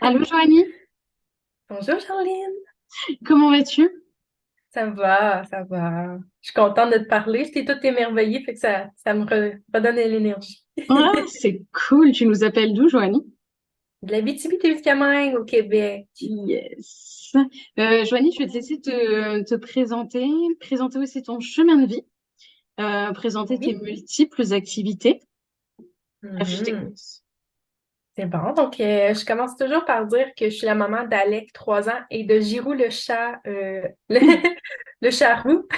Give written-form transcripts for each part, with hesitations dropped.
Allô Joanie, Bonjour Charline, comment vas-tu? ça va, ça va. Je suis contente de te parler. Je t'ai tout émerveillée, fait que ça me redonne l'énergie. Ah, c'est cool, tu nous appelles d'où Joanie? De l'Abitibi-Témiscamingue au Québec. Yes. Joanie, je vais te laisser te présenter aussi ton chemin de vie, présenter tes Oui. multiples activités. Bref, je Mhm. t'écoute. C'est bon. Donc, je commence toujours par dire que je suis la maman d'Alec, 3 ans, et de Girou, le chat, le chat roux.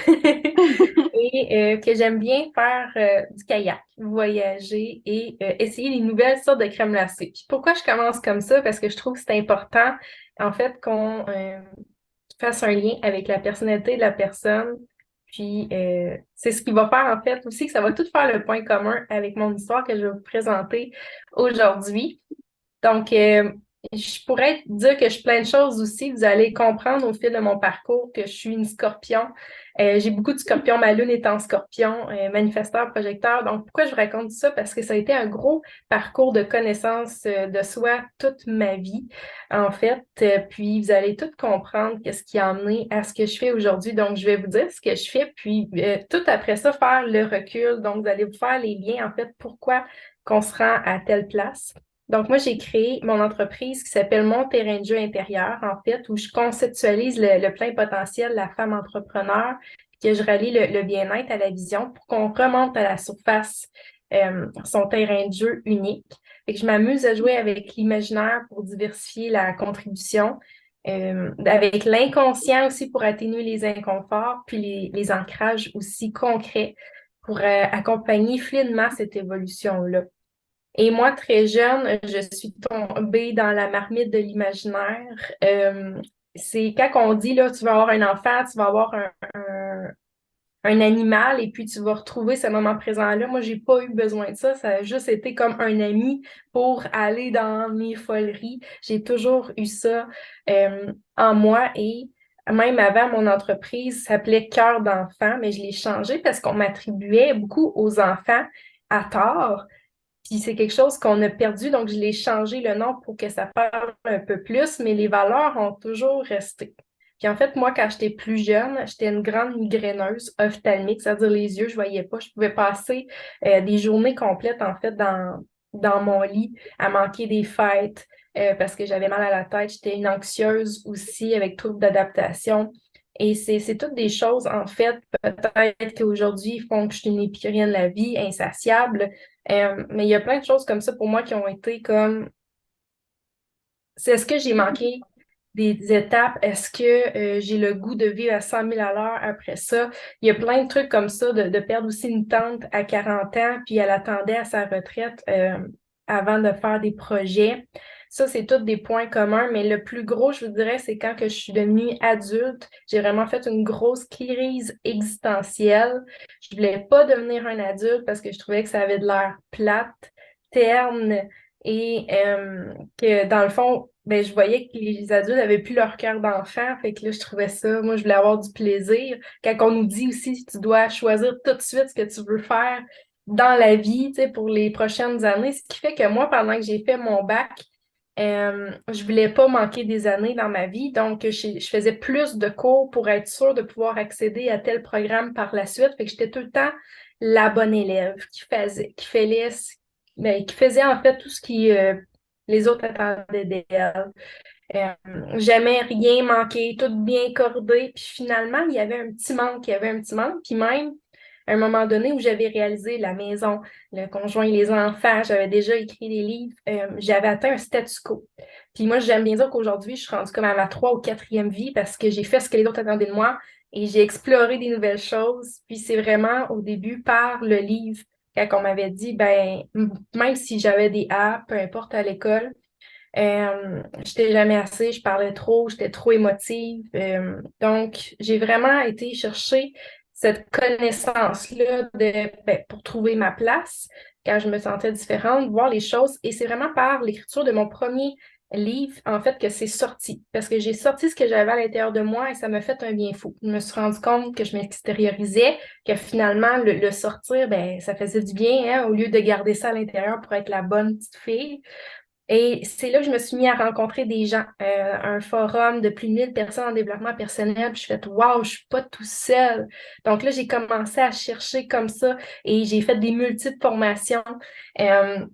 Et que j'aime bien faire du kayak, voyager et essayer les nouvelles sortes de crème glacée. Puis pourquoi je commence comme ça? Parce que je trouve que c'est important, en fait, qu'on fasse un lien avec la personnalité de la personne. Puis c'est ce qui va faire, en fait, aussi que ça va tout faire le point commun avec mon histoire que je vais vous présenter aujourd'hui. Donc, je pourrais dire que je suis plein de choses aussi. Vous allez comprendre au fil de mon parcours que je suis une scorpion. J'ai beaucoup de scorpions. Ma lune est en scorpion, manifesteur, projecteur. Donc, pourquoi je vous raconte ça? Parce que ça a été un gros parcours de connaissance de soi toute ma vie, en fait. Puis, vous allez tout comprendre qu'est-ce qui a amené à ce que je fais aujourd'hui. Donc, je vais vous dire ce que je fais, puis tout après ça, faire le recul. Donc, vous allez vous faire les liens, en fait, pourquoi qu'on se rend à telle place. Donc, moi, j'ai créé mon entreprise qui s'appelle Mon terrain de jeu intérieur, en fait, où je conceptualise le plein potentiel de la femme entrepreneur, puis que je relie le bien-être à la vision pour qu'on remonte à la surface son terrain de jeu unique. Fait que je m'amuse à jouer avec l'imaginaire pour diversifier la contribution, avec l'inconscient aussi pour atténuer les inconforts, puis les ancrages aussi concrets pour accompagner fluidement cette évolution-là. Et moi, très jeune, je suis tombée dans la marmite de l'imaginaire. C'est quand on dit, là, tu vas avoir un enfant, tu vas avoir un animal et puis tu vas retrouver ce moment présent-là. Moi, j'ai pas eu besoin de ça. Ça a juste été comme un ami pour aller dans mes foleries. J'ai toujours eu ça en moi et même avant, mon entreprise s'appelait Cœur d'enfant, mais je l'ai changé parce qu'on m'attribuait beaucoup aux enfants à tort. Puis c'est quelque chose qu'on a perdu, donc je l'ai changé le nom pour que ça parle un peu plus, mais les valeurs ont toujours resté. Puis en fait, moi, quand j'étais plus jeune, j'étais une grande migraineuse ophtalmique, c'est-à-dire les yeux, je voyais pas. Je pouvais passer des journées complètes, en fait, dans mon lit, à manquer des fêtes, parce que j'avais mal à la tête. J'étais une anxieuse aussi, avec troubles d'adaptation. Et c'est toutes des choses, en fait, peut-être qu'aujourd'hui, font que je suis une épicurienne de la vie, insatiable. Mais il y a plein de choses comme ça pour moi qui ont été comme, c'est est-ce que j'ai manqué des étapes? Est-ce que j'ai le goût de vivre à 100 000 à l'heure après ça? Il y a plein de trucs comme ça, de perdre aussi une tante à 40 ans, puis elle attendait à sa retraite avant de faire des projets. Ça, c'est tous des points communs, mais le plus gros, je vous dirais, c'est quand que je suis devenue adulte, j'ai vraiment fait une grosse crise existentielle. Je voulais pas devenir un adulte parce que je trouvais que ça avait de l'air plate, terne, et que dans le fond, ben, je voyais que les adultes n'avaient plus leur cœur d'enfant. Fait que là, je trouvais ça, moi, je voulais avoir du plaisir. Quand on nous dit aussi, tu dois choisir tout de suite ce que tu veux faire dans la vie, tu sais, pour les prochaines années. Ce qui fait que moi, pendant que j'ai fait mon bac, je voulais pas manquer des années dans ma vie. Donc, je faisais plus de cours pour être sûre de pouvoir accéder à tel programme par la suite. Fait que j'étais tout le temps la bonne élève qui faisait en fait tout ce qui les autres attendaient d'elle. Jamais rien manqué, tout bien cordé. Puis finalement, il y avait un petit manque. Puis même, à un moment donné où j'avais réalisé la maison, le conjoint, les enfants, j'avais déjà écrit des livres, j'avais atteint un statu quo. Puis moi, j'aime bien dire qu'aujourd'hui, je suis rendue comme à ma 3e ou 4e vie parce que j'ai fait ce que les autres attendaient de moi et j'ai exploré des nouvelles choses. Puis c'est vraiment au début par le livre, quand on m'avait dit, ben, même si j'avais des A, peu importe à l'école, j'étais jamais assez, je parlais trop, j'étais trop émotive. Donc, j'ai vraiment été chercher cette connaissance-là pour trouver ma place quand je me sentais différente, voir les choses. Et c'est vraiment par l'écriture de mon premier livre, en fait, que c'est sorti. Parce que j'ai sorti ce que j'avais à l'intérieur de moi et ça m'a fait un bien fou. Je me suis rendu compte que je m'extériorisais, que finalement, le sortir, ben, ça faisait du bien, hein, au lieu de garder ça à l'intérieur pour être la bonne petite fille. Et c'est là que je me suis mis à rencontrer des gens, un forum de plus de 1000 personnes en développement personnel. Puis je fais, waouh, je suis pas tout seul. Donc là, j'ai commencé à chercher comme ça et j'ai fait des multiples formations. Euh,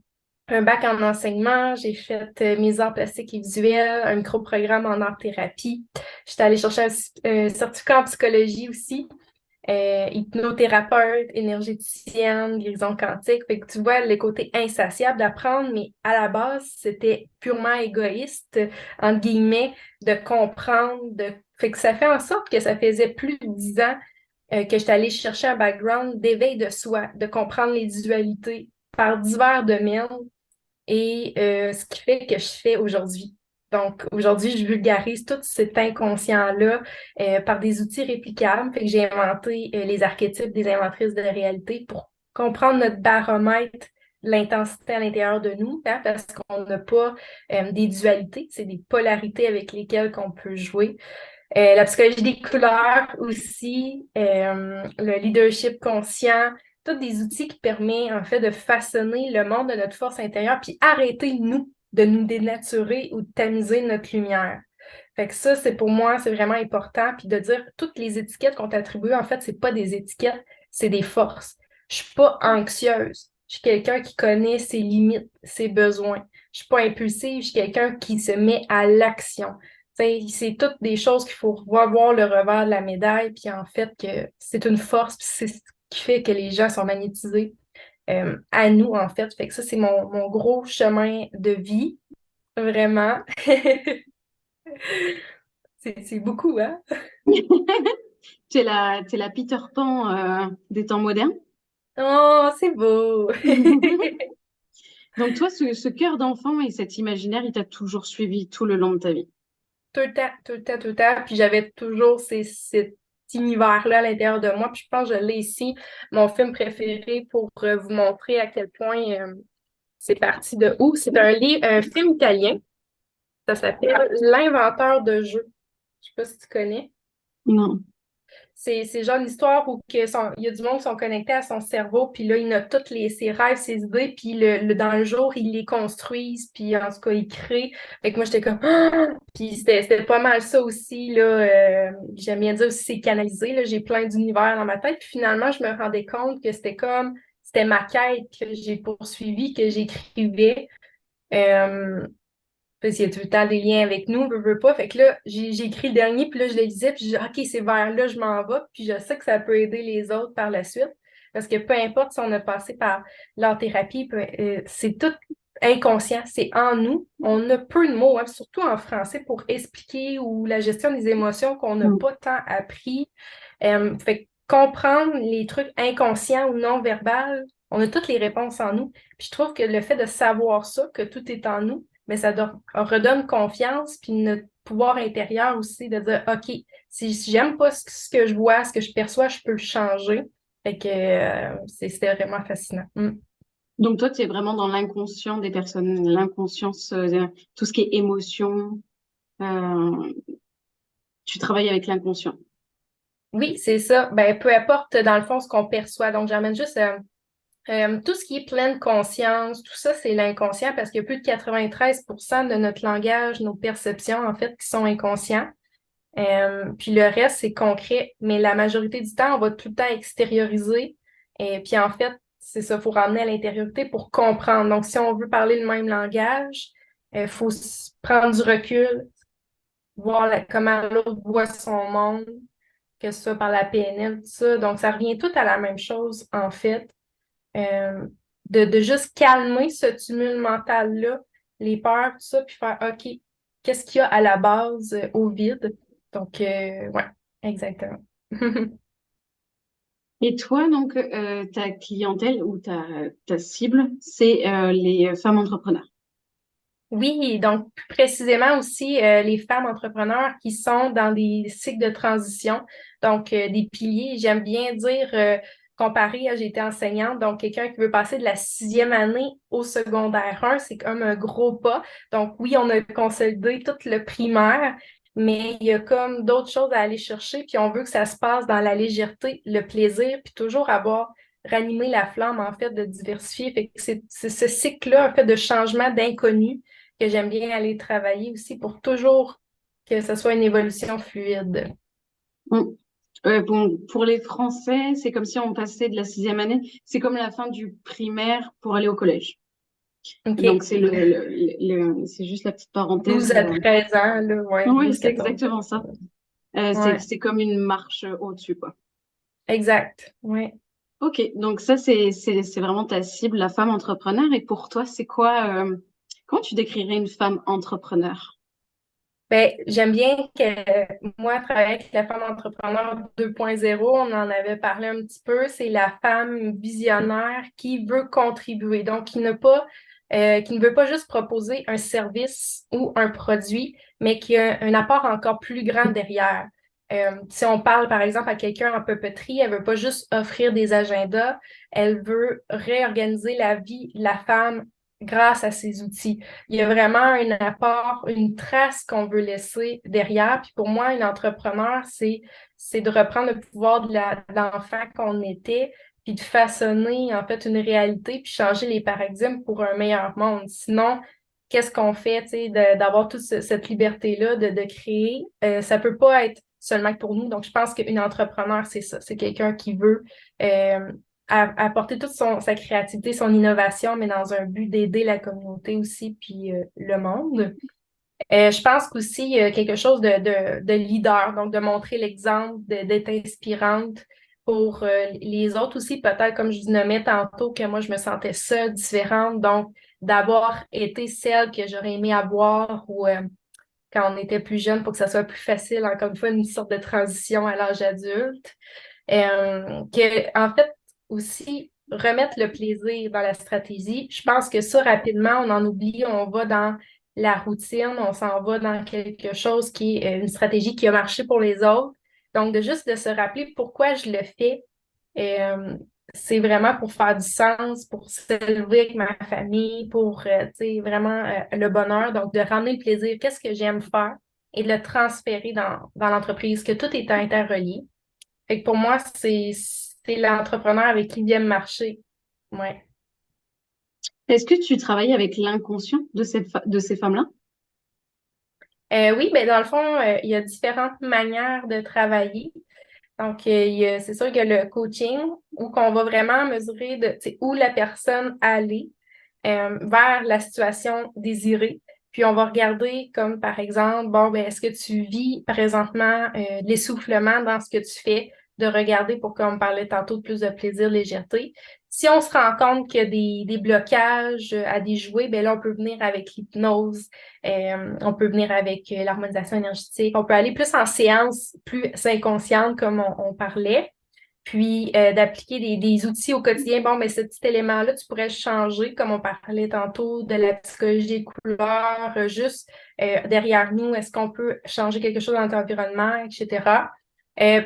un bac en enseignement, j'ai fait mes arts plastiques et visuels, un micro-programme en art-thérapie. J'étais allée chercher un certificat en psychologie aussi, hypnothérapeute, énergéticienne, guérison quantique. Fait que tu vois le côté insatiable d'apprendre, mais à la base, c'était purement égoïste, entre guillemets, de comprendre. Fait que ça fait en sorte que ça faisait plus de 10 ans que j'étais allée chercher un background d'éveil de soi, de comprendre les dualités par divers domaines et ce qui fait que je fais aujourd'hui. Donc, aujourd'hui, je vulgarise tout cet inconscient-là par des outils réplicables. Fait que j'ai inventé les archétypes des inventrices de réalité pour comprendre notre baromètre, l'intensité à l'intérieur de nous, hein, parce qu'on n'a pas des dualités, c'est des polarités avec lesquelles qu'on peut jouer. La psychologie des couleurs aussi, le leadership conscient, tous des outils qui permettent en fait de façonner le monde de notre force intérieure, puis arrêter nous de nous dénaturer ou de tamiser notre lumière. Fait que ça, c'est pour moi, c'est vraiment important. Puis de dire toutes les étiquettes qu'on t'attribue, en fait, c'est pas des étiquettes, c'est des forces. Je suis pas anxieuse. Je suis quelqu'un qui connaît ses limites, ses besoins. Je suis pas impulsive, je suis quelqu'un qui se met à l'action. C'est toutes des choses qu'il faut revoir le revers de la médaille, puis en fait que c'est une force, puis c'est ce qui fait que les gens sont magnétisés à nous, en fait. Fait que ça, c'est mon gros chemin de vie, vraiment. C'est beaucoup, hein? T'es la Peter Pan des temps modernes. Oh, c'est beau! Donc toi, ce cœur d'enfant et cet imaginaire, il t'a toujours suivi tout le long de ta vie. Tout le temps, tout le temps, tout le temps. Puis j'avais toujours cet univers-là à l'intérieur de moi. Puis je pense que je l'ai ici, mon film préféré, pour vous montrer à quel point c'est parti de où. C'est un film italien. Ça s'appelle L'inventeur de jeux. Je sais pas si tu connais. Non. C'est genre une histoire où il y a du monde qui sont connectés à son cerveau, puis là, il note tous ses rêves, ses idées, puis dans le jour, ils les construisent, puis en tout cas, ils créent. Fait que moi, j'étais comme... Ah! Puis c'était pas mal ça aussi, là. J'aime bien dire aussi, c'est canalisé, là. J'ai plein d'univers dans ma tête, puis finalement, je me rendais compte que c'était ma quête que j'ai poursuivie, que j'écrivais. Euh, Parce qu'il y a tout le temps des liens avec nous, veux pas. Fait que là, j'ai écrit le dernier, puis là, je le lisais, puis je dis, OK, c'est vers là, je m'en vais, puis je sais que ça peut aider les autres par la suite. Parce que peu importe si on a passé par l'art-thérapie, c'est tout inconscient, c'est en nous. On a peu de mots, hein, surtout en français, pour expliquer ou la gestion des émotions qu'on n'a Mm. pas tant appris. Fait que comprendre les trucs inconscients ou non verbales, on a toutes les réponses en nous. Puis je trouve que le fait de savoir ça, que tout est en nous, mais on redonne confiance, puis notre pouvoir intérieur aussi, de dire, OK, si j'aime pas ce que je vois, ce que je perçois, je peux le changer. Fait que c'était vraiment fascinant. Mm. Donc toi, tu es vraiment dans l'inconscient des personnes, l'inconscience, tout ce qui est émotion. euh, Tu travailles avec l'inconscient. Oui, c'est ça. Ben, peu importe, dans le fond, ce qu'on perçoit. Donc, j'amène juste tout ce qui est pleine conscience, tout ça, c'est l'inconscient parce qu'il y a plus de 93% de notre langage, nos perceptions, en fait, qui sont inconscients. Puis le reste, c'est concret. Mais la majorité du temps, on va tout le temps extérioriser. Et puis en fait, c'est ça, il faut ramener à l'intériorité pour comprendre. Donc, si on veut parler le même langage, il faut prendre du recul, voir comment l'autre voit son monde, que ce soit par la PNL, tout ça. Donc, ça revient tout à la même chose, en fait. Euh, de juste calmer ce tumulte mental-là, les peurs, tout ça, puis faire OK, qu'est-ce qu'il y a à la base au vide? Donc, ouais, exactement. Et toi, donc, ta clientèle ou ta cible, c'est les femmes entrepreneurs. Oui, donc plus précisément aussi les femmes entrepreneurs qui sont dans des cycles de transition, donc des piliers. J'aime bien dire, comparé à j'ai été enseignante, donc quelqu'un qui veut passer de la 6e année au secondaire 1, c'est comme un gros pas. Donc oui, on a consolidé tout le primaire, mais il y a comme d'autres choses à aller chercher, puis on veut que ça se passe dans la légèreté, le plaisir, puis toujours avoir ranimé la flamme, en fait, de diversifier. Fait que c'est ce cycle-là, en fait, de changement d'inconnu que j'aime bien aller travailler aussi pour toujours que ce soit une évolution fluide. Mm. Bon, pour les Français, c'est comme si on passait de la sixième année. C'est comme la fin du primaire pour aller au collège. Donc, OK. c'est c'est juste la petite parenthèse. 12 à 13 ans, là, ouais, Oui, douze c'est quatorze exactement ça. Ouais, C'est comme une marche au-dessus, quoi. exact. Ouais. Ok, donc ça, c'est vraiment ta cible, la femme entrepreneur. Et pour toi, c'est quoi, comment tu décrirais une femme entrepreneur? Ben, j'aime bien que moi, travailler avec la femme entrepreneur 2.0, on en avait parlé un petit peu, c'est la femme visionnaire qui veut contribuer, donc qui ne veut pas juste proposer un service ou un produit, mais qui a un apport encore plus grand derrière. Si on parle par exemple à quelqu'un en papeterie, elle veut pas juste offrir des agendas, elle veut réorganiser la vie de la femme grâce à ces outils. Il y a vraiment un apport, une trace qu'on veut laisser derrière. Puis pour moi, une entrepreneur, c'est de reprendre le pouvoir de l'enfant qu'on était, puis de façonner en fait une réalité, puis changer les paradigmes pour un meilleur monde. Sinon, qu'est-ce qu'on fait, tu sais, d'avoir toute cette liberté-là de créer? Ça peut pas être seulement pour nous. Donc, je pense qu'une entrepreneur, c'est ça. C'est quelqu'un qui veut euh, apporter toute sa créativité, son innovation, mais dans un but d'aider la communauté aussi, puis le monde. Je pense qu'aussi, il y a quelque chose de leader, donc de montrer l'exemple, d'être inspirante pour les autres aussi, peut-être comme je vous nommais tantôt, que moi, je me sentais seule, différente, donc d'avoir été celle que j'aurais aimé avoir ou quand on était plus jeune pour que ça soit plus facile, encore une fois, une sorte de transition à l'âge adulte. En fait, aussi, remettre le plaisir dans la stratégie. Je pense que ça, rapidement, on en oublie, on va dans la routine, on s'en va dans quelque chose qui est une stratégie qui a marché pour les autres. Donc, de juste de se rappeler pourquoi je le fais, euh, c'est vraiment pour faire du sens, pour s'élever avec ma famille, pour, tu sais, vraiment le bonheur. Donc, de ramener le plaisir, qu'est-ce que j'aime faire et de le transférer dans l'entreprise, que tout est interrelié. Fait que pour moi, c'est l'entrepreneur avec qui vient marcher. Ouais. Est-ce que tu travailles avec l'inconscient de de ces femmes-là? Oui, ben dans le fond, il y a différentes manières de travailler. Donc, c'est sûr que le coaching, où qu'on va vraiment mesurer tu sais, où la personne allait vers la situation désirée. Puis, on va regarder comme, par exemple, bon, ben, est-ce que tu vis présentement de l'essoufflement dans ce que tu fais? De regarder pour, comme on parlait tantôt, de plus de plaisir, légèreté. Si on se rend compte qu'il y a des blocages à déjouer, ben là, on peut venir avec l'hypnose, on peut venir avec l'harmonisation énergétique, on peut aller plus en séance, plus inconsciente, comme on parlait, puis d'appliquer des outils au quotidien. Bon, mais ce petit élément-là, tu pourrais changer, comme on parlait tantôt, de la psychologie des couleurs, juste derrière nous, est-ce qu'on peut changer quelque chose dans notre environnement, etc.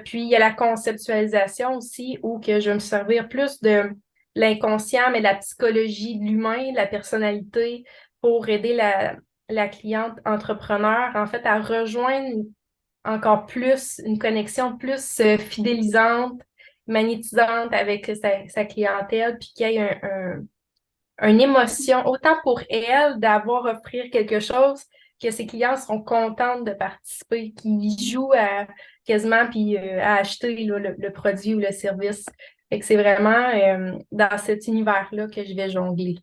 Puis, il y a la conceptualisation aussi, où que je vais me servir plus de l'inconscient, mais de la psychologie de l'humain, de la personnalité, pour aider la cliente entrepreneur, en fait, à rejoindre encore plus, une connexion plus fidélisante, magnétisante avec sa clientèle, puis qu'il y ait une émotion, autant pour elle d'avoir offrir quelque chose, que ses clients seront contents de participer, qu'ils jouent quasiment puis à acheter là, le produit ou le service. Fait que c'est vraiment dans cet univers-là que je vais jongler.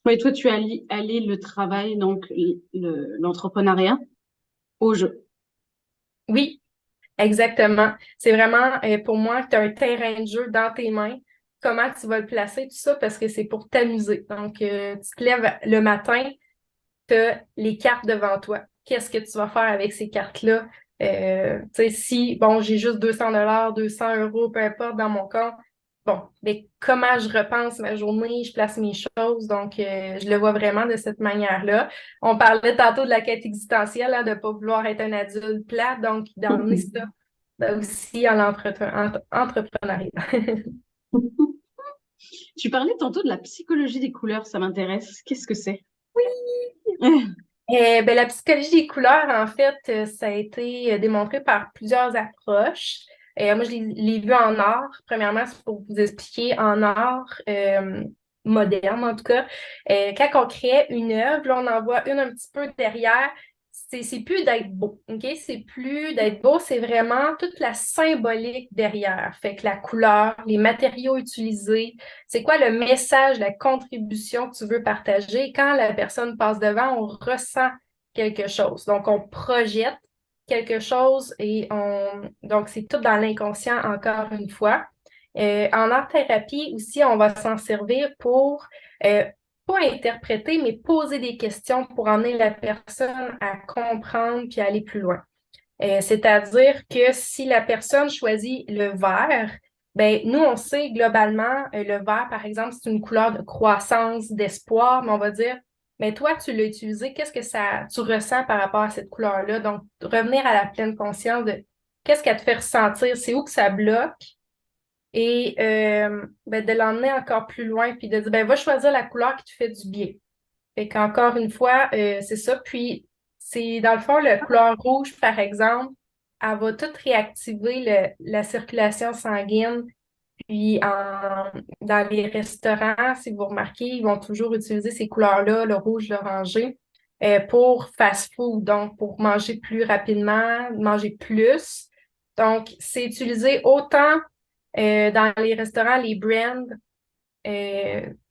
Oui, toi, tu allies le travail, donc l'entrepreneuriat, au jeu. Oui, exactement. C'est vraiment pour moi, tu as un terrain de jeu dans tes mains. Comment tu vas le placer, tout ça, parce que c'est pour t'amuser. Donc, tu te lèves le matin, tu as les cartes devant toi. Qu'est-ce que tu vas faire avec ces cartes-là? Tu sais, si, bon, j'ai juste 200 $, 200 €, peu importe, dans mon compte, bon, mais comment je repense ma journée, je place mes choses, donc je le vois vraiment de cette manière-là. On parlait tantôt de la quête existentielle, hein, de ne pas vouloir être un adulte plat, donc d'emmener ça aussi à l'entrepreneuriat. Tu parlais tantôt de la psychologie des couleurs, ça m'intéresse. Qu'est-ce que c'est? Ben, la psychologie des couleurs, en fait, ça a été démontré par plusieurs approches. Moi, je l'ai vu en art. Premièrement, c'est pour vous expliquer, en art, moderne en tout cas. Quand on crée une œuvre, là, on en voit une un petit peu derrière. C'est plus d'être beau, OK? C'est plus d'être beau, c'est vraiment toute la symbolique derrière. Fait que la couleur, les matériaux utilisés, c'est quoi le message, la contribution que tu veux partager. Quand la personne passe devant, on ressent quelque chose. Donc, on projette quelque chose et donc c'est tout dans l'inconscient encore une fois. En art-thérapie aussi, on va s'en servir pour euh, pas interpréter, mais poser des questions pour emmener la personne à comprendre puis à aller plus loin. C'est-à-dire que si la personne choisit le vert, ben nous, on sait globalement, le vert, par exemple, c'est une couleur de croissance, d'espoir, mais on va dire, mais toi, tu l'as utilisé, qu'est-ce que tu ressens par rapport à cette couleur-là? Donc, revenir à la pleine conscience de qu'est-ce qu'elle te fait ressentir, c'est où que ça bloque, et ben, de l'emmener encore plus loin, puis de dire, ben, va choisir la couleur qui te fait du bien. Fait qu'encore une fois, c'est ça. Puis, c'est dans le fond, la couleur rouge, par exemple, elle va tout réactiver la circulation sanguine. Puis, dans les restaurants, si vous remarquez, ils vont toujours utiliser ces couleurs-là, le rouge, l'orangé, pour fast-food, donc pour manger plus rapidement, manger plus. Donc, c'est utilisé autant dans les restaurants, les brands,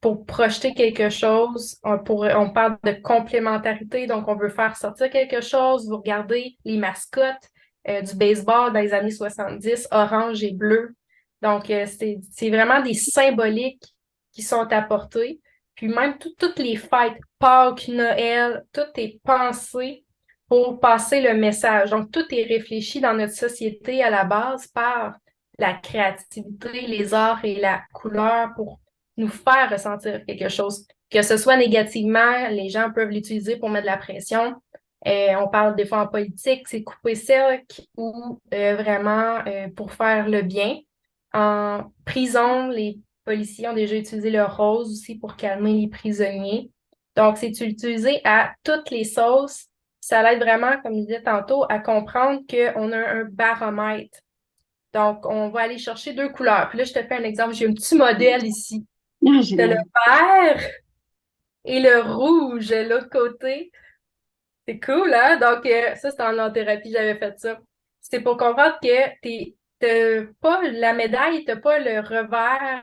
pour projeter quelque chose, on parle de complémentarité, donc on veut faire sortir quelque chose. Vous regardez les mascottes du baseball dans les années 70, orange et bleu. Donc, c'est vraiment des symboliques qui sont apportés. Puis même toutes les fêtes, Pâques, Noël, tout est pensé pour passer le message. Donc, tout est réfléchi dans notre société à la base par la créativité, les arts et la couleur pour nous faire ressentir quelque chose. Que ce soit négativement, les gens peuvent l'utiliser pour mettre de la pression. On parle des fois en politique, c'est couper sec ou vraiment pour faire le bien. En prison, les policiers ont déjà utilisé le rose aussi pour calmer les prisonniers. Donc, c'est utilisé à toutes les sauces. Ça l'aide vraiment, comme je disais tantôt, à comprendre qu'on a un baromètre. Donc, on va aller chercher deux couleurs. Puis là, je te fais un exemple. J'ai un petit modèle ici. Ah, T'as le génial. vert et le rouge de l'autre côté. C'est cool, hein? Donc, ça, c'était en art-thérapie, j'avais fait ça. C'est pour comprendre que t'as pas la médaille, t'as pas le revers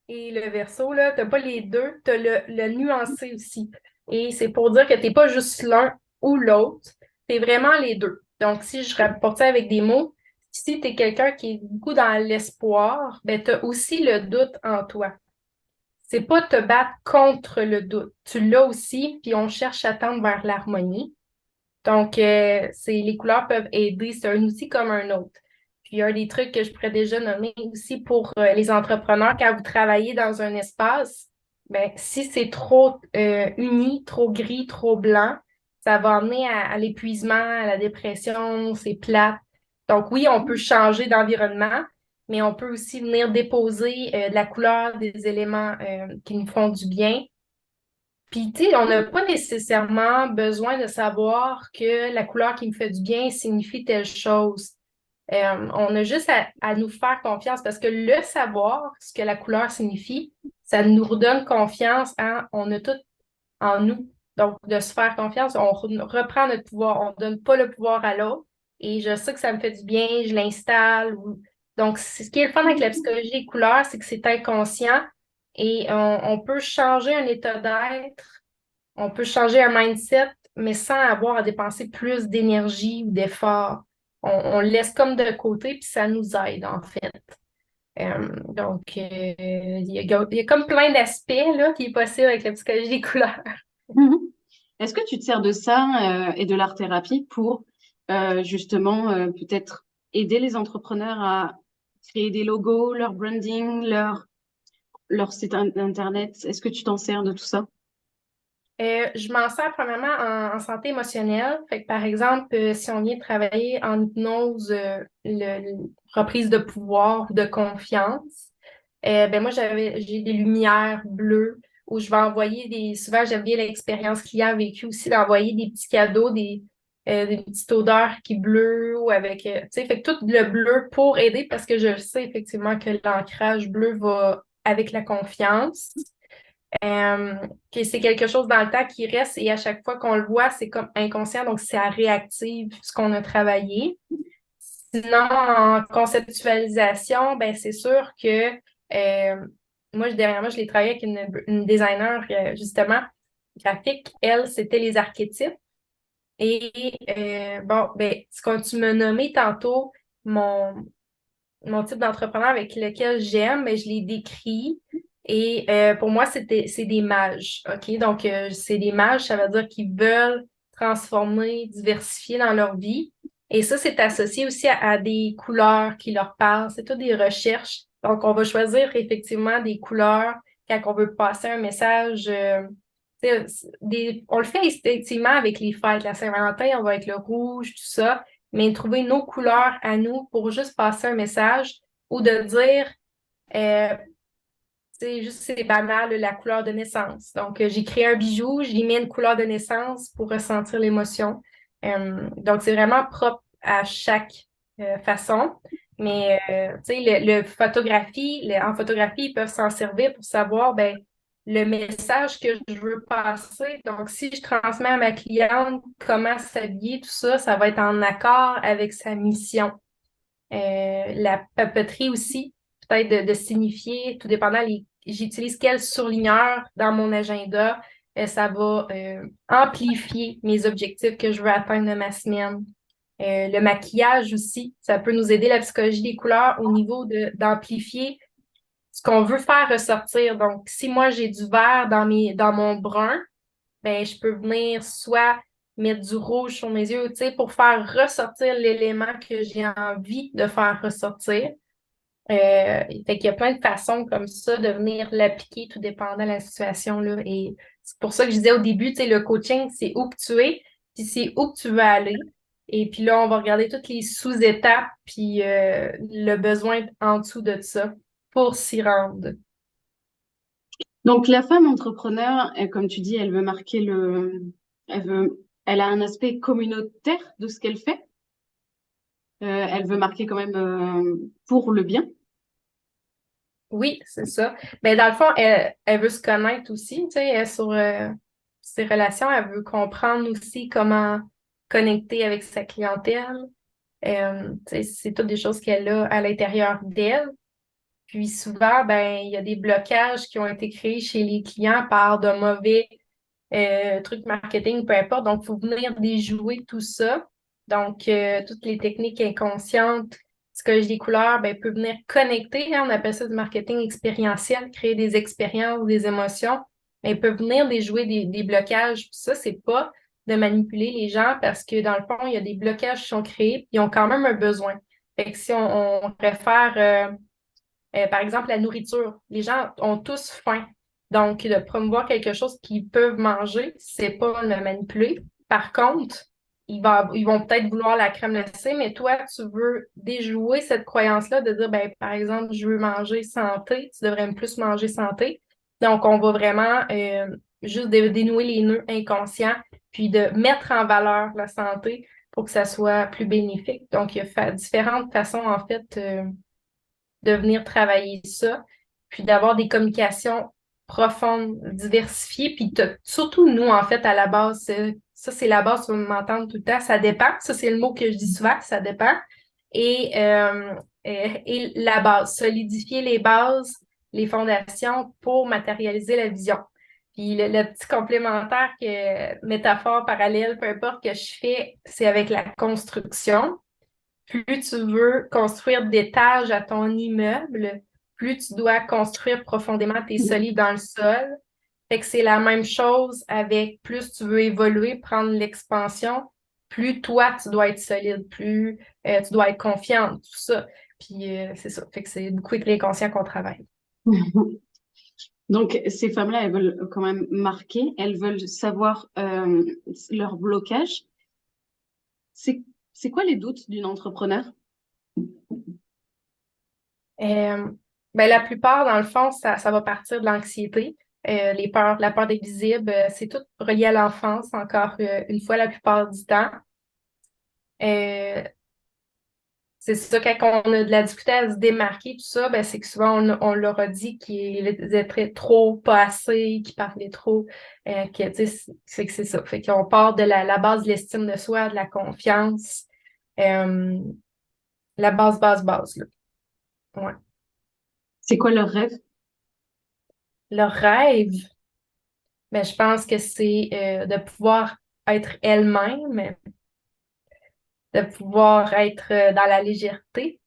et le verso, là. T'as pas les deux, t'as le nuancé aussi. Et c'est pour dire que t'es pas juste l'un ou l'autre, t'es vraiment les deux. Donc, si je rapporte ça avec des mots, si t'es quelqu'un qui est beaucoup dans l'espoir, ben, t'as aussi le doute en toi. C'est pas te battre contre le doute. Tu l'as aussi, puis on cherche à tendre vers l'harmonie. Donc, les couleurs peuvent aider. C'est un outil comme un autre. Puis, il y a des trucs que je pourrais déjà nommer aussi pour les entrepreneurs. Quand vous travaillez dans un espace, ben, si c'est trop uni, trop gris, trop blanc, ça va amener à l'épuisement, à la dépression, c'est plate. Donc, oui, on peut changer d'environnement, mais on peut aussi venir déposer de la couleur, des éléments qui nous font du bien. Puis, tu sais, on n'a pas nécessairement besoin de savoir que la couleur qui me fait du bien signifie telle chose. On a juste à nous faire confiance parce que le savoir, ce que la couleur signifie, ça nous redonne confiance on a tout en nous. Donc, de se faire confiance, on reprend notre pouvoir, on ne donne pas le pouvoir à l'autre. Et je sais que ça me fait du bien, je l'installe. Donc, ce qui est le fun avec la psychologie des couleurs, c'est que c'est inconscient et on peut changer un état d'être, on peut changer un mindset, mais sans avoir à dépenser plus d'énergie ou d'effort. On le laisse comme de côté, puis ça nous aide, en fait. Il y a comme plein d'aspects là, qui est possible avec la psychologie des couleurs. Mhm. Est-ce que tu te sers de ça et de l'art-thérapie pour justement peut-être aider les entrepreneurs à créer des logos, leur branding, leur site internet? Est-ce que tu t'en sers de tout ça? Je m'en sers premièrement en santé émotionnelle. Fait que, par exemple, si on vient travailler en hypnose, reprise de pouvoir ou de confiance, ben moi, j'ai des lumières bleues où je vais envoyer souvent, j'aime bien l'expérience client vécue aussi, d'envoyer des petits cadeaux, des petites odeurs qui bleues ou avec, tu sais, fait que tout le bleu pour aider parce que je sais effectivement que l'ancrage bleu va avec la confiance. que c'est quelque chose dans le temps qui reste et à chaque fois qu'on le voit, c'est comme inconscient, donc ça réactive ce qu'on a travaillé. Sinon, en conceptualisation, ben c'est sûr que moi, dernièrement, je l'ai travaillé avec une designer, justement, graphique. Elle, c'était les archétypes. Et bon, ben, ce que tu m'as nommé tantôt, mon, mon type d'entrepreneur avec lequel j'aime, mais je l'ai décrit. Et pour moi, c'est des mages. OK? Donc, c'est des mages, ça veut dire qu'ils veulent transformer, diversifier dans leur vie. Et ça, c'est associé aussi à des couleurs qui leur parlent. C'est tout des recherches. Donc, on va choisir effectivement des couleurs quand on veut passer un message. On le fait effectivement avec les fêtes. La Saint-Valentin, on va avec le rouge, tout ça, mais trouver nos couleurs à nous pour juste passer un message ou de dire, euh, c'est juste, c'est banal, la couleur de naissance. Donc, j'ai créé un bijou, j'y mets une couleur de naissance pour ressentir l'émotion. Donc, c'est vraiment propre à chaque façon. Mais, tu sais, en photographie, ils peuvent s'en servir pour savoir, ben, le message que je veux passer. Donc, si je transmets à ma cliente comment s'habiller, tout ça, ça va être en accord avec sa mission. La papeterie aussi, peut-être de signifier, tout dépendant, j'utilise quel surligneur dans mon agenda. Ça va amplifier mes objectifs que je veux atteindre de ma semaine. Le maquillage aussi, ça peut nous aider, la psychologie des couleurs, au niveau d'amplifier ce qu'on veut faire ressortir. Donc, si moi j'ai du vert dans mon brun, ben, je peux venir soit mettre du rouge sur mes yeux, tu sais, pour faire ressortir l'élément que j'ai envie de faire ressortir. Fait qu'il y a plein de façons comme ça de venir l'appliquer, tout dépendant de la situation, là. Et c'est pour ça que je disais au début, tu sais, le coaching, c'est où que tu es, puis c'est où que tu veux aller. Et puis là, on va regarder toutes les sous-étapes, puis le besoin en dessous de ça pour s'y rendre. Donc, la femme entrepreneur, comme tu dis, elle a un aspect communautaire de ce qu'elle fait. Elle veut marquer quand même pour le bien. Oui, c'est ça. Mais dans le fond, elle veut se connaître aussi, tu sais, sur ses relations, elle veut comprendre aussi comment connecter avec sa clientèle. Tu sais, c'est toutes des choses qu'elle a à l'intérieur d'elle. Puis souvent, ben, il y a des blocages qui ont été créés chez les clients par de mauvais trucs marketing, peu importe. Donc, il faut venir déjouer tout ça. Donc, toutes les techniques inconscientes, psychologie des couleurs, ben, peut venir connecter, hein, on appelle ça du marketing expérientiel, créer des expériences, des émotions. Elle peut venir déjouer des blocages. Puis ça, c'est pas de manipuler les gens parce que dans le fond, il y a des blocages qui sont créés, puis ils ont quand même un besoin. Fait que si on réfère par exemple, la nourriture. Les gens ont tous faim. Donc, de promouvoir quelque chose qu'ils peuvent manger, c'est pas le manipuler. Par contre, ils vont peut-être vouloir la crème glacée, mais toi, tu veux déjouer cette croyance-là de dire, ben, par exemple, je veux manger santé, tu devrais plus manger santé. Donc, on va vraiment juste dénouer les nœuds inconscients, puis de mettre en valeur la santé pour que ça soit plus bénéfique. Donc, il y a différentes façons, en fait, de venir travailler ça, puis d'avoir des communications profondes, diversifiées, puis surtout nous, en fait, à la base, ça, c'est la base, tu vas m'entendre tout le temps, ça dépend. Ça, c'est le mot que je dis souvent, ça dépend. Et la base, solidifier les bases, les fondations pour matérialiser la vision. Puis le petit complémentaire, métaphore parallèle, peu importe que je fais, c'est avec la construction. Plus tu veux construire d'étages à ton immeuble, plus tu dois construire profondément tes solides dans le sol. Fait que c'est la même chose avec plus tu veux évoluer, prendre l'expansion, plus toi, tu dois être solide, plus tu dois être confiante, tout ça. Puis c'est ça. Fait que c'est beaucoup avec l'inconscient qu'on travaille. Donc, ces femmes-là, elles veulent quand même marquer, elles veulent savoir leur blocage. C'est, c'est quoi les doutes d'une entrepreneur? Euh, ben, la plupart, dans le fond, ça va partir de l'anxiété. Les peurs, la peur d'être visible, c'est tout relié à l'enfance, encore une fois, la plupart du temps. Euh, c'est ça, quand on a de la difficulté à se démarquer, tout ça, ben, c'est que souvent on leur a dit qu'ils étaient trop, pas assez, qu'ils parlaient trop, que, tu sais, c'est que c'est ça. Fait qu'on part de la base de l'estime de soi, de la confiance, euh, la base, là. Ouais. C'est quoi leur rêve? Leur rêve, ben, je pense que c'est de pouvoir être elle-même, de pouvoir être dans la légèreté,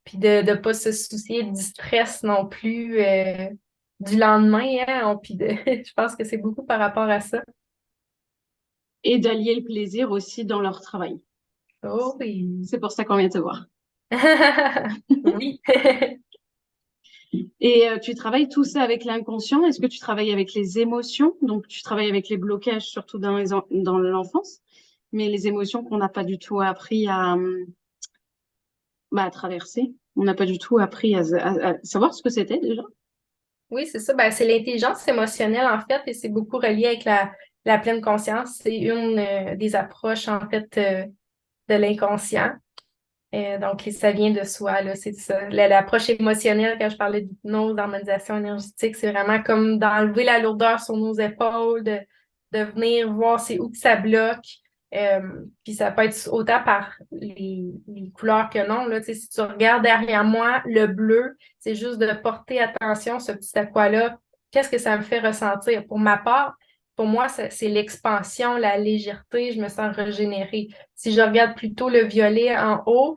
puis de ne pas se soucier du stress non plus du lendemain, hein, puis je pense que c'est beaucoup par rapport à ça. Et d'allier le plaisir aussi dans leur travail. Oh oui. C'est pour ça qu'on vient te voir. Oui. Et tu travailles tout ça avec l'inconscient. Est-ce que tu travailles avec les émotions? Donc, tu travailles avec les blocages, surtout dans l'enfance, mais les émotions qu'on n'a pas du tout appris à traverser. On n'a pas du tout appris à savoir ce que c'était déjà. Oui, c'est ça. Ben, c'est l'intelligence émotionnelle, en fait, et c'est beaucoup relié avec la pleine conscience. C'est une des approches, en fait, de l'inconscient. Donc, ça vient de soi, là, c'est ça. L'approche émotionnelle, quand je parlais d'hypnose, d'harmonisation énergétique, c'est vraiment comme d'enlever la lourdeur sur nos épaules, de venir voir c'est où que ça bloque. Euh, Puis ça peut être autant par les couleurs que non. Là. Tu sais, si tu regardes derrière moi, le bleu, c'est juste de porter attention à ce petit aqua-là. Qu'est-ce que ça me fait ressentir? Pour ma part, pour moi, c'est l'expansion, la légèreté, je me sens régénérée. Si je regarde plutôt le violet en haut,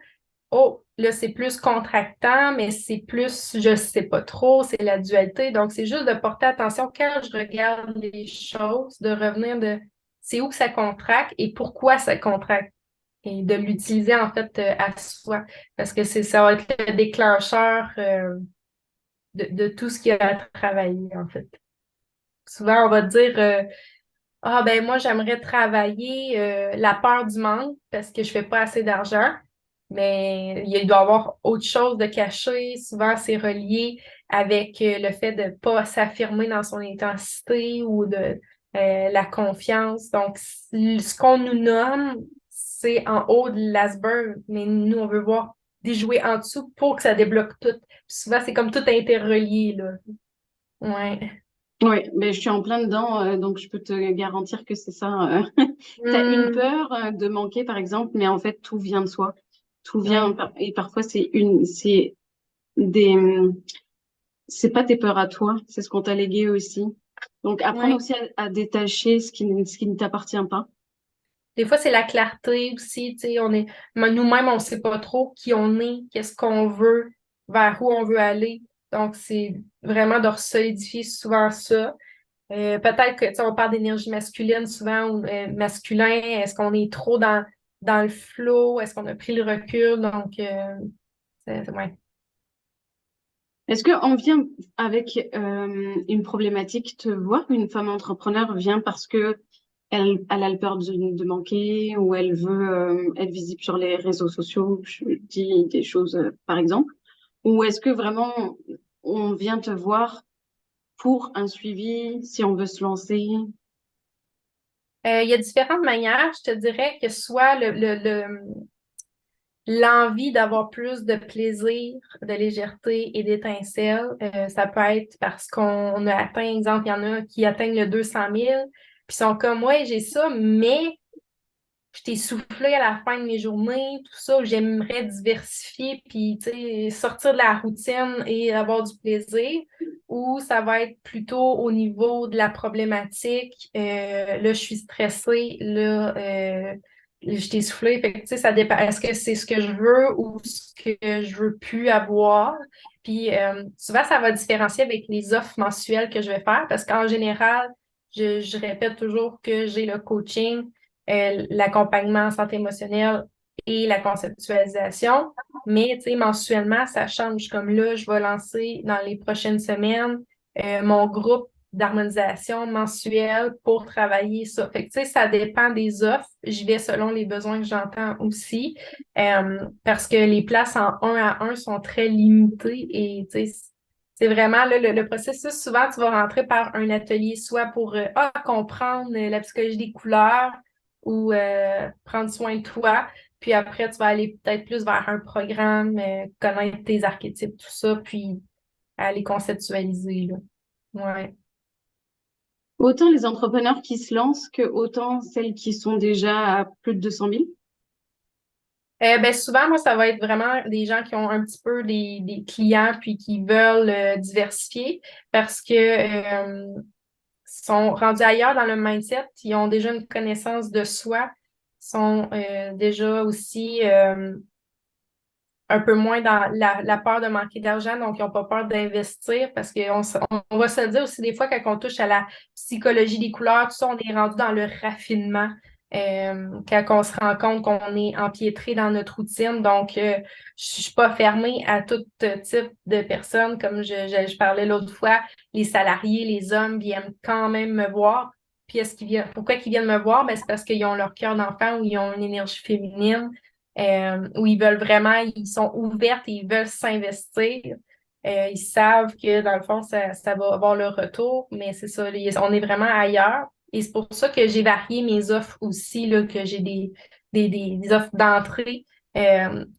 oh, là, c'est plus contractant, mais c'est plus, je sais pas trop, c'est la dualité. Donc, c'est juste de porter attention quand je regarde les choses, de revenir de c'est où que ça contracte et pourquoi ça contracte. Et de l'utiliser, en fait, à soi. Parce que ça va être le déclencheur de tout ce qu'il y a à travailler, en fait. Souvent, on va dire ah ben moi j'aimerais travailler la peur du manque parce que je fais pas assez d'argent, mais il doit y avoir autre chose de caché. Souvent c'est relié avec le fait de pas s'affirmer dans son intensité ou de la confiance. Donc ce qu'on nous nomme, c'est en haut de l'iceberg, mais nous on veut voir déjouer en dessous pour que ça débloque tout. Puis souvent c'est comme tout interrelié là. Ouais. Oui, mais je suis en plein dedans, donc je peux te garantir que c'est ça. Tu as une Hmm. peur de manquer, par exemple, mais en fait, tout vient de soi. Tout vient, Ouais. et parfois, des, c'est pas tes peurs à toi, c'est ce qu'on t'a légué aussi. Donc, apprendre Ouais. aussi à détacher ce qui ne t'appartient pas. Des fois, c'est la clarté aussi, tu sais, nous-mêmes, on ne sait pas trop qui on est, qu'est-ce qu'on veut, vers où on veut aller. Donc, c'est vraiment de solidifier souvent ça. Peut-être que, tu sais, on parle d'énergie masculine souvent ou masculin. Est-ce qu'on est trop dans le flow? Est-ce qu'on a pris le recul? Donc, ouais. Est-ce qu'on vient avec une problématique, te voir, une femme entrepreneur vient parce que elle a le peur de manquer ou elle veut être visible sur les réseaux sociaux, je dis des choses par exemple, ou est-ce que vraiment on vient te voir pour un suivi si on veut se lancer? Il y a différentes manières. Je te dirais que soit l'envie d'avoir plus de plaisir, de légèreté et d'étincelle, ça peut être parce qu'on a atteint, exemple, il y en a qui atteignent le 200 000, puis sont comme, ouais, j'ai ça, mais je t'ai soufflé à la fin de mes journées, tout ça, j'aimerais diversifier, puis, tu sais, sortir de la routine et avoir du plaisir, ou ça va être plutôt au niveau de la problématique, là, je suis stressée, là, je t'ai soufflé, fait que, tu sais, ça dépend, est-ce que c'est ce que je veux ou ce que je veux plus avoir? Puis, souvent, ça va différencier avec les offres mensuelles que je vais faire, parce qu'en général, je répète toujours que j'ai le coaching, l'accompagnement en santé émotionnelle et la conceptualisation. Mais, tu sais, mensuellement, ça change. Comme là, je vais lancer dans les prochaines semaines mon groupe d'harmonisation mensuelle pour travailler ça. Fait que, tu sais, ça dépend des offres. J'y vais selon les besoins que j'entends aussi. Parce que les places en 1 à 1 sont très limitées et, tu sais, c'est vraiment là, le processus. Souvent, tu vas rentrer par un atelier, soit pour comprendre la psychologie des couleurs, ou prendre soin de toi. Puis après, tu vas aller peut-être plus vers un programme, connaître tes archétypes, tout ça, puis aller conceptualiser, là. Ouais. Autant les entrepreneurs qui se lancent que autant celles qui sont déjà à plus de 200 000. Ben souvent, moi, ça va être vraiment des gens qui ont un petit peu des clients puis qui veulent diversifier parce que sont rendus ailleurs dans le mindset, ils ont déjà une connaissance de soi, sont déjà aussi un peu moins dans la peur de manquer d'argent, donc ils n'ont pas peur d'investir parce qu'on va se le dire aussi des fois quand on touche à la psychologie des couleurs, tout ça, on est rendu dans le raffinement. Quand on se rend compte qu'on est empiétré dans notre routine. Donc, je suis pas fermée à tout type de personnes. Comme je parlais l'autre fois, les salariés, les hommes viennent quand même me voir. Puis pourquoi ils viennent me voir? Ben, c'est parce qu'ils ont leur cœur d'enfant ou ils ont une énergie féminine où ils veulent vraiment, ils sont ouverts et ils veulent s'investir. Ils savent que dans le fond, ça va avoir le retour, mais c'est ça, on est vraiment ailleurs. Et c'est pour ça que j'ai varié mes offres aussi, là, que j'ai des offres d'entrée.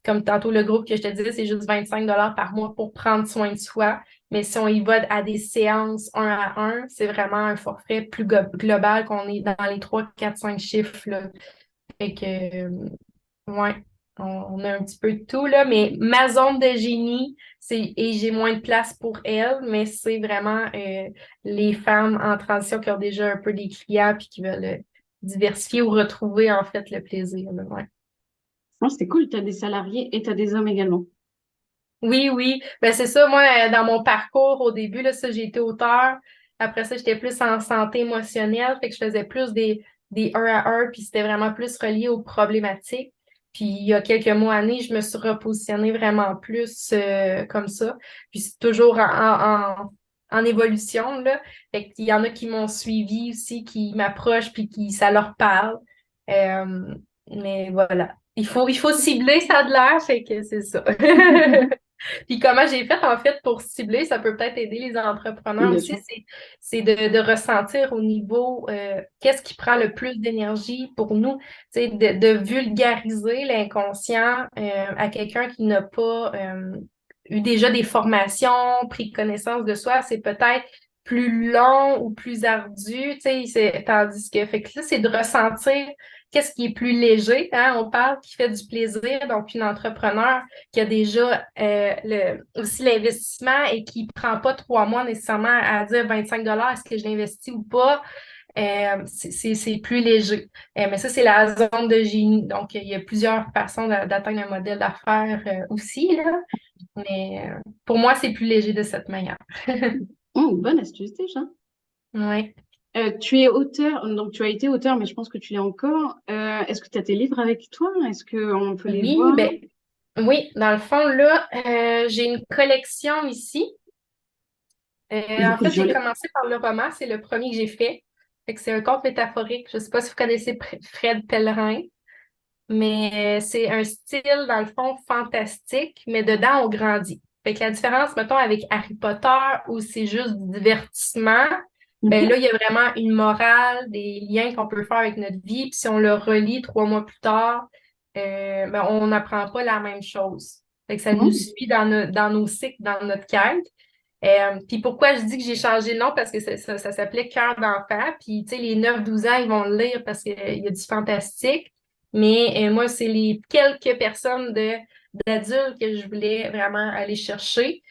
Comme tantôt, le groupe que je te disais, c'est juste 25 par mois pour prendre soin de soi. Mais si on y va à des séances un à un, c'est vraiment un forfait plus global qu'on est dans les 3 4 5 chiffres, là. Fait que, ouais, on a un petit peu de tout, là, mais ma zone de génie, et j'ai moins de place pour elle, mais c'est vraiment les femmes en transition qui ont déjà un peu des clients puis qui veulent diversifier ou retrouver, en fait, le plaisir, là, ouais. Non, c'est cool, tu as des salariés et tu as des hommes également. Oui, oui. Ben, c'est ça, moi, dans mon parcours, au début, là, ça, j'ai été auteur. Après ça, j'étais plus en santé émotionnelle, fait que je faisais plus des un à un, puis c'était vraiment plus relié aux problématiques. Puis il y a quelques mois, années, je me suis repositionnée vraiment plus comme ça. Puis c'est toujours en évolution, là. Fait qu'il y en a qui m'ont suivi aussi, qui m'approchent, puis qui ça leur parle. Euh, mais voilà. Il faut cibler, ça a de l'air, fait que c'est ça. Puis comment j'ai fait en fait pour cibler, ça peut peut-être aider les entrepreneurs Bien aussi, sûr. c'est de ressentir au niveau qu'est-ce qui prend le plus d'énergie pour nous, de vulgariser l'inconscient à quelqu'un qui n'a pas eu déjà des formations, pris connaissance de soi, c'est peut-être plus long ou plus ardu, tandis que fait que là, c'est de ressentir qu'est-ce qui est plus léger, hein? On parle qui fait du plaisir, donc une entrepreneur qui a déjà aussi l'investissement et qui ne prend pas 3 mois nécessairement à dire 25 est-ce que je l'investis ou pas, c'est plus léger. Mais ça, c'est la zone de génie. Donc, il y a plusieurs façons d'atteindre un modèle d'affaires aussi, là. Mais pour moi, c'est plus léger de cette manière. Bonne astuce déjà. Oui. Tu es auteur, donc tu as été auteur, mais je pense que tu l'es encore. Est-ce que tu as tes livres avec toi? Est-ce qu'on peut les Oui, voir? ben, oui, dans le fond, là, j'ai une collection ici. En fait, j'ai Joli. commencé par le roman, c'est le premier que j'ai fait. Fait que c'est un conte métaphorique. Je ne sais pas si vous connaissez Fred Pellerin, mais c'est un style, dans le fond, fantastique, mais dedans, on grandit. Fait que la différence, mettons, avec Harry Potter, où c'est juste du divertissement, ben là, Mhm. il y a vraiment une morale, des liens qu'on peut faire avec notre vie. Puis si on le relit 3 mois plus tard, ben, on n'apprend pas la même chose. Fait que ça nous Mhm. suit dans nos cycles, dans notre quête. Puis pourquoi je dis que j'ai changé de nom? Parce que ça s'appelait Cœur d'enfant. Puis, tu sais, les 9 12 ans, ils vont le lire parce qu'il y a du fantastique. Mais moi, c'est les quelques personnes d'adultes que je voulais vraiment aller chercher.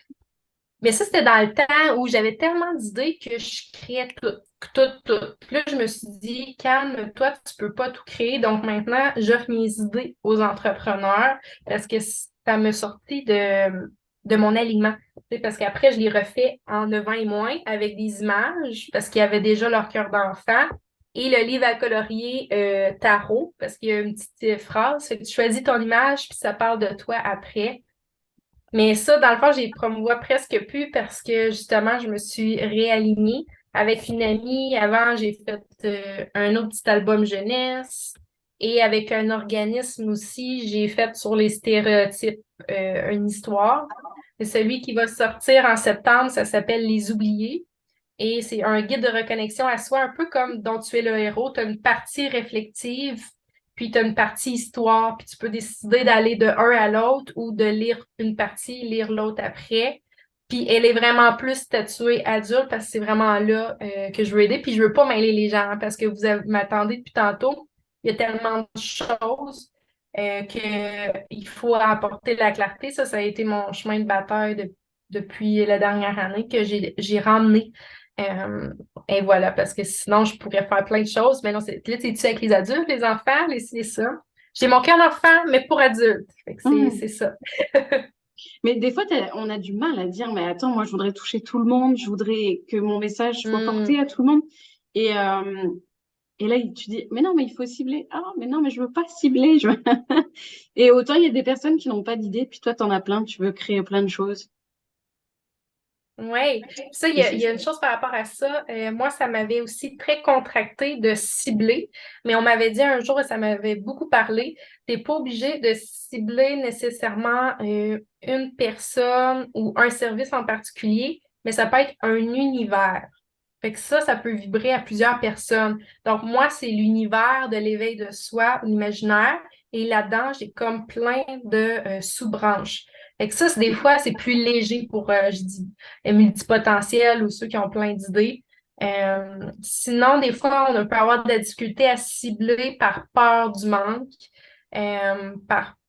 Mais ça, c'était dans le temps où j'avais tellement d'idées que je créais tout, tout, tout. Puis là, je me suis dit, calme-toi, tu peux pas tout créer. Donc maintenant, j'offre mes idées aux entrepreneurs parce que ça me sortit de mon aliment. Tu sais, parce qu'après, je les refais en 9 ans et moins avec des images parce qu'ils avaient déjà leur cœur d'enfant. Et le livre à colorier tarot, parce qu'il y a une petite phrase, fait que tu choisis ton image, puis ça parle de toi après. Mais ça, dans le fond, j'y promouvois presque plus parce que justement, je me suis réalignée avec une amie. Avant, j'ai fait un autre petit album jeunesse et avec un organisme aussi, j'ai fait sur les stéréotypes une histoire. C'est celui qui va sortir en septembre, ça s'appelle Les Oubliés. Et c'est un guide de reconnexion à soi, un peu comme dont tu es le héros. Tu as une partie réflexive puis tu as une partie histoire, puis tu peux décider d'aller de un à l'autre ou de lire une partie, lire l'autre après. Puis elle est vraiment plus statuée adulte parce que c'est vraiment là que je veux aider. Puis je veux pas mêler les gens hein, parce que m'attendez depuis tantôt. Il y a tellement de choses qu'il faut apporter de la clarté. Ça a été mon chemin de bataille depuis la dernière année que j'ai ramené. Euh, et voilà, parce que sinon, je pourrais faire plein de choses. Mais non, là, tu avec les adultes, les enfants, c'est ça. J'ai mon cœur d'enfant, mais pour adultes. Fait que c'est ça. Mais des fois, on a du mal à dire, mais attends, moi, je voudrais toucher tout le monde, je voudrais que mon message soit porté Hmm. à tout le monde. Et, euh, et là, tu dis, mais non, mais il faut cibler. Ah, mais non, mais je veux pas cibler. Et autant, il y a des personnes qui n'ont pas d'idée, puis toi, tu en as plein, tu veux créer plein de choses. Oui, ça, Et il y a une chose par rapport à ça. Moi, ça m'avait aussi très contracté de cibler, mais on m'avait dit un jour, et ça m'avait beaucoup parlé, t'es pas obligé de cibler nécessairement une personne ou un service en particulier, mais ça peut être un univers. Fait que ça peut vibrer à plusieurs personnes. Donc, moi, c'est l'univers de l'éveil de soi, l'imaginaire, et là-dedans, j'ai comme plein de sous-branches. Fait que ça, des fois, c'est plus léger pour, je dis, les multipotentiels ou ceux qui ont plein d'idées. Sinon, des fois, on peut avoir de la difficulté à cibler par peur du manque. Tu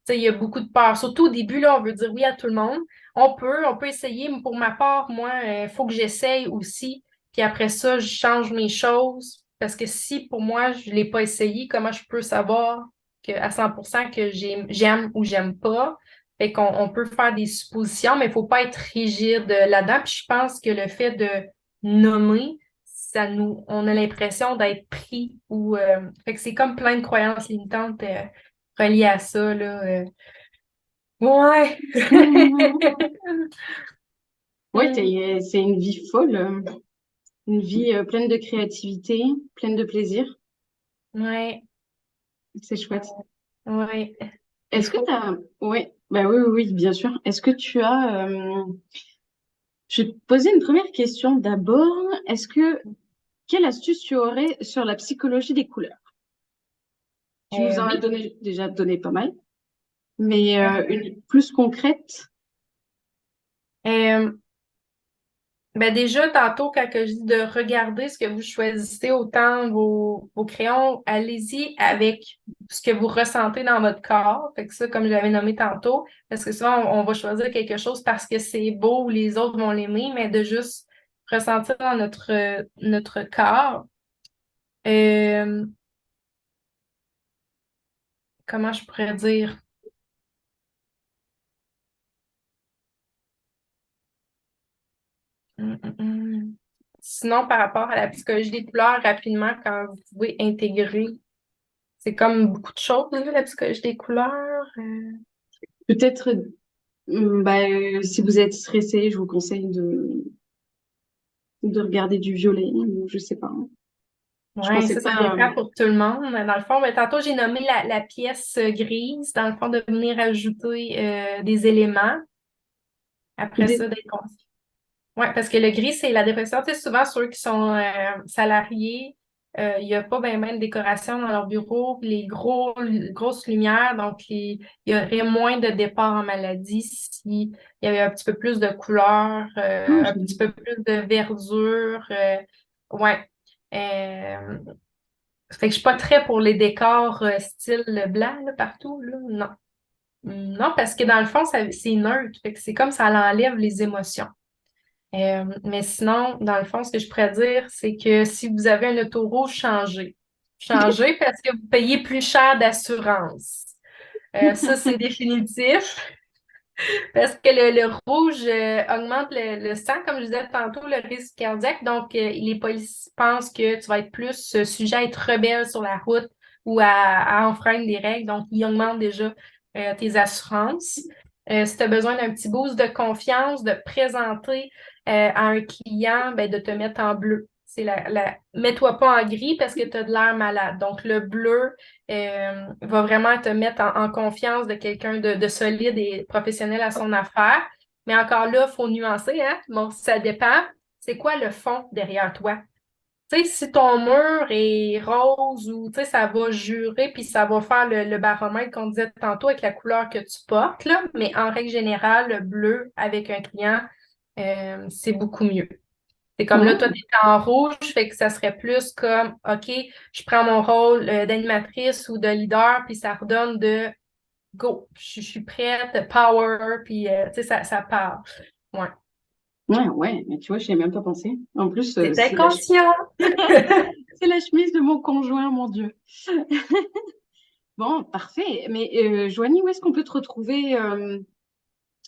sais, il y a beaucoup de peur. Surtout au début, là, on veut dire oui à tout le monde. On peut essayer, mais pour ma part, moi, il faut que j'essaye aussi. Puis après ça, je change mes choses. Parce que si pour moi, je ne l'ai pas essayé, comment je peux savoir à 100% que j'aime ou j'aime pas? Fait qu'on peut faire des suppositions, mais il ne faut pas être rigide là-dedans. Puis je pense que le fait de nommer, on a l'impression d'être pris ou fait que c'est comme plein de croyances limitantes reliées à ça, là. Ouais. Oui, Hmm. c'est une vie folle, une vie pleine de créativité, pleine de plaisir. Ouais. C'est chouette. Ouais. Il Est-ce que faut. tu as... Oui, bah oui, oui, oui, bien sûr. Est-ce que tu as... Je vais te poser une première question d'abord. Quelle astuce tu aurais sur la psychologie des couleurs? Tu nous en as Oui. déjà donné pas mal, mais Ouais. une plus concrète. Euh, Ben déjà, tantôt, quand que je dis de regarder ce que vous choisissez, autant vos crayons, allez-y avec ce que vous ressentez dans votre corps. Fait que ça, comme je l'avais nommé tantôt, parce que souvent, on va choisir quelque chose parce que c'est beau ou les autres vont l'aimer, mais de juste ressentir dans notre corps. Euh, Comment je pourrais dire? Hum, hum, hum. Sinon, par rapport à la psychologie des couleurs, rapidement, quand vous pouvez intégrer, c'est comme beaucoup de choses, là, la psychologie des couleurs. Peut-être, si vous êtes stressé, je vous conseille de regarder du violet, ou je sais pas. Je Oui, pensais ça pas. dépend pour tout le monde. Dans le fond, tantôt, j'ai nommé la pièce grise, dans le fond, de venir ajouter des éléments. Après ça, d'être conscient. Oui, parce que le gris, c'est la dépression. Tu sais, souvent, ceux qui sont salariés, il n'y a pas bien de décoration dans leur bureau, puis grosses lumières, donc il y aurait moins de départs en maladie s'il y avait un petit peu plus de couleurs, Non, un petit peu plus de verdure. Ouais. Euh, Fait que je suis pas très pour les décors style blanc là, partout, là. Non. Non, parce que dans le fond, c'est neutre. Fait que c'est comme ça l'enlève les émotions. Mais sinon, dans le fond, ce que je pourrais dire, c'est que si vous avez un auto rouge, changez. Changez parce que vous payez plus cher d'assurance. Ça, c'est définitif. Parce que le rouge augmente le sang, comme je disais tantôt, le risque cardiaque. Donc, les policiers pensent que tu vas être plus sujet à être rebelle sur la route ou à enfreindre des règles. Donc, ils augmentent déjà tes assurances. Si tu as besoin d'un petit boost de confiance, de présenter à un client, ben, de te mettre en bleu. C'est Mets-toi pas en gris parce que tu as de l'air malade. Donc, le bleu, va vraiment te mettre en confiance de quelqu'un de solide et professionnel à son affaire. Mais encore là, il faut nuancer, hein? Bon, ça dépend. C'est quoi le fond derrière toi? tu sais, si ton mur est rose ou, tu sais, ça va jurer puis ça va faire le baromètre qu'on disait tantôt avec la couleur que tu portes, là. Mais en règle générale, le bleu avec un client, c'est beaucoup mieux. C'est comme là, toi, Ouais, tu es en rouge, fait que ça serait plus comme, OK, je prends mon rôle d'animatrice ou de leader, puis ça redonne de go, je suis prête, power, puis tu sais, ça part. Ouais. ouais, mais tu vois, je n'y ai même pas pensé. En plus, C'est inconscient. c'est la chemise de mon conjoint, mon Dieu. Bon, parfait. Mais Joanie, où est-ce qu'on peut te retrouver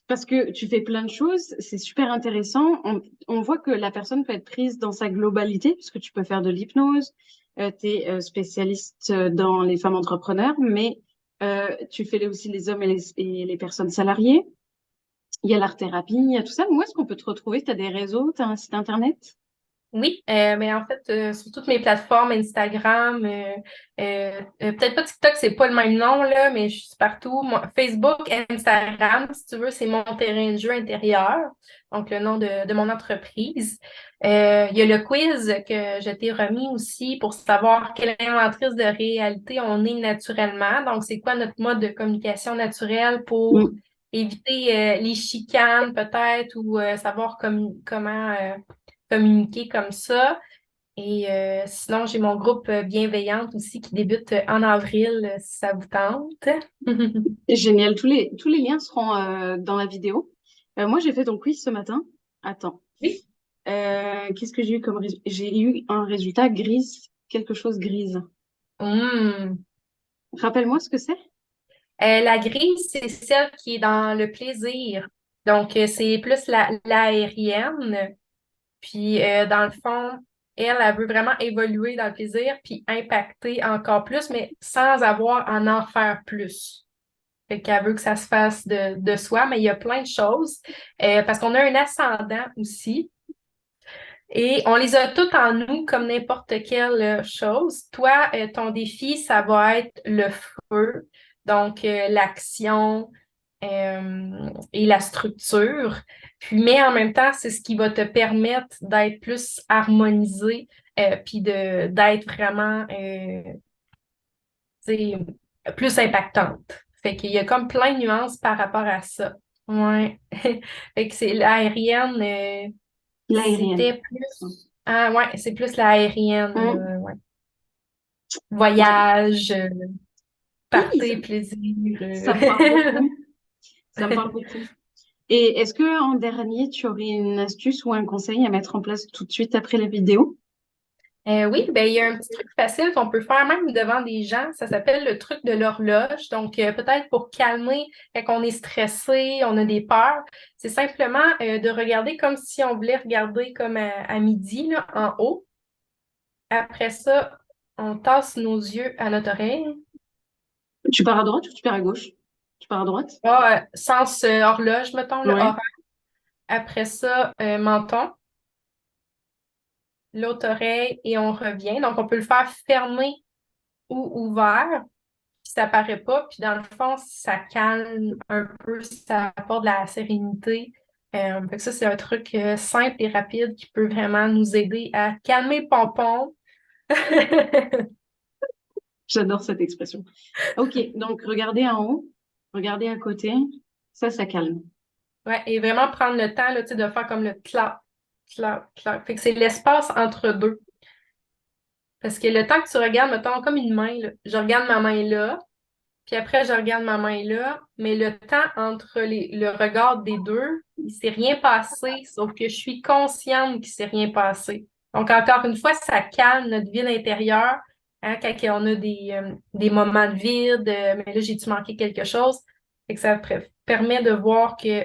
parce que tu fais plein de choses, c'est super intéressant. On voit que la personne peut être prise dans sa globalité, puisque tu peux faire de l'hypnose, tu es spécialiste dans les femmes entrepreneurs, mais tu fais aussi les hommes et les personnes salariées. Il y a l'art-thérapie, il y a tout ça. Où est-ce qu'on peut te retrouver? Tu as des réseaux, tu as un site internet? Oui, mais en fait, sur toutes mes plateformes, Instagram, peut-être pas TikTok, c'est pas le même nom, là, mais je suis partout. Facebook, Instagram, si tu veux, c'est mon terrain de jeu intérieur, donc le nom de mon entreprise. Il y a le quiz que je t'ai remis aussi pour savoir quelle inventrice de réalité on est naturellement. Donc, c'est quoi notre mode de communication naturel pour Mm. éviter les chicanes peut-être ou savoir comment communiquer comme ça. Et sinon, j'ai mon groupe Bienveillante aussi qui débute en avril, si ça vous tente. Génial. Tous les liens seront dans la vidéo. Moi, j'ai fait ton quiz ce matin. Attends. Oui. Qu'est-ce que j'ai eu comme résultat? J'ai eu un résultat grise, quelque chose grise. Hum. Rappelle-moi ce que c'est. La grille, c'est celle qui est dans le plaisir. Donc, c'est plus l'aérienne. Puis, dans le fond, elle veut vraiment évoluer dans le plaisir puis impacter encore plus, mais sans avoir à en faire plus. Fait qu'elle veut que ça se fasse de soi, mais il y a plein de choses. Parce qu'on a un ascendant aussi. Et on les a toutes en nous comme n'importe quelle chose. Toi, ton défi, ça va être le feu, donc l'action et la structure. Puis, mais en même temps, c'est ce qui va te permettre d'être plus harmonisé, puis d'être vraiment tu sais, plus impactante. Fait qu'il y a comme plein de nuances par rapport à ça. Ouais. Fait que c'est l'aérienne, L'aérienne. c'était plus. Ah ouais, c'est plus l'aérienne, Hum, là, ouais. ouais. Voyage, Hi, party, plaisir. ça me parle beaucoup. Ça me parle beaucoup. Et est-ce que en dernier, tu aurais une astuce ou un conseil à mettre en place tout de suite après la vidéo? Oui, ben, il y a un petit truc facile qu'on peut faire même devant des gens. Ça s'appelle le truc de l'horloge. Donc, peut-être pour calmer quand on est stressé, on a des peurs, c'est simplement de regarder comme si on voulait regarder comme à midi, là, en haut. Après ça, on tasse nos yeux à notre oreille. Tu pars à droite ou tu pars à gauche? Tu pars à droite? Là, sens horloge, mettons, le Ouais. horaire. Après ça, menton, l'autre oreille et on revient. Donc, on peut le faire fermé ou ouvert. Puis ça paraît pas. Puis dans le fond, ça calme un peu, ça apporte de la sérénité. Fait que ça, c'est un truc simple et rapide qui peut vraiment nous aider à calmer le pompon. J'adore cette expression. Ok, donc regardez en haut, regardez à côté, ça calme. Ouais, et vraiment prendre le temps là, tu sais, de faire comme le clap, clap, clap. Fait que c'est l'espace entre deux. Parce que le temps que tu regardes, mettons, comme une main, là, je regarde ma main là, puis après, je regarde ma main là, mais le temps entre le regard des deux, il s'est rien passé, sauf que je suis consciente qu'il s'est rien passé. Donc, encore une fois, ça calme notre vie intérieure, hein, quand on a des moments de vide, mais là, j'ai-tu manqué quelque chose? Fait que ça permet de voir que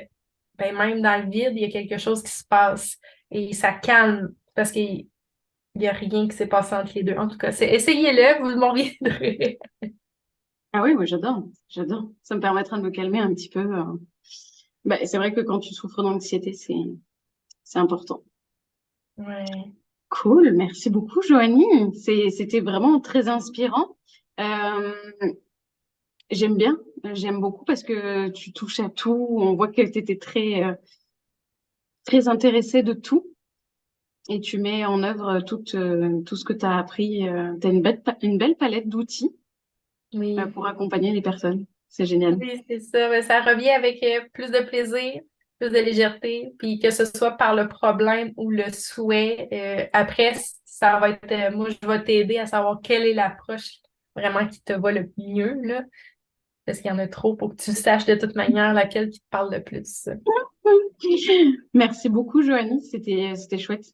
ben, même dans le vide, il y a quelque chose qui se passe et ça calme parce qu'il n'y a rien qui s'est passé entre les deux. En tout cas, essayez-le, vous m'en reviendrez. Ah oui, moi j'adore, j'adore. Ça me permettra de me calmer un petit peu. Bah, c'est vrai que quand tu souffres d'anxiété, c'est important. Ouais. Cool, merci beaucoup, Joanie. C'était vraiment très inspirant. Euh, j'aime bien, j'aime beaucoup parce que tu touches à tout. On voit que tu étais très intéressée de tout. et tu mets en œuvre tout ce que tu as appris. Tu as une belle palette d'outils Oui. pour accompagner les personnes. C'est génial. Oui, c'est ça. Mais ça revient avec plus de plaisir, plus de légèreté, puis que ce soit par le problème ou le souhait. Après, ça va être, moi, je vais t'aider à savoir quelle est l'approche vraiment qui te va le mieux, là, parce qu'il y en a trop pour que tu saches de toute manière laquelle qui te parle le plus. Merci beaucoup, Joanie. C'était chouette.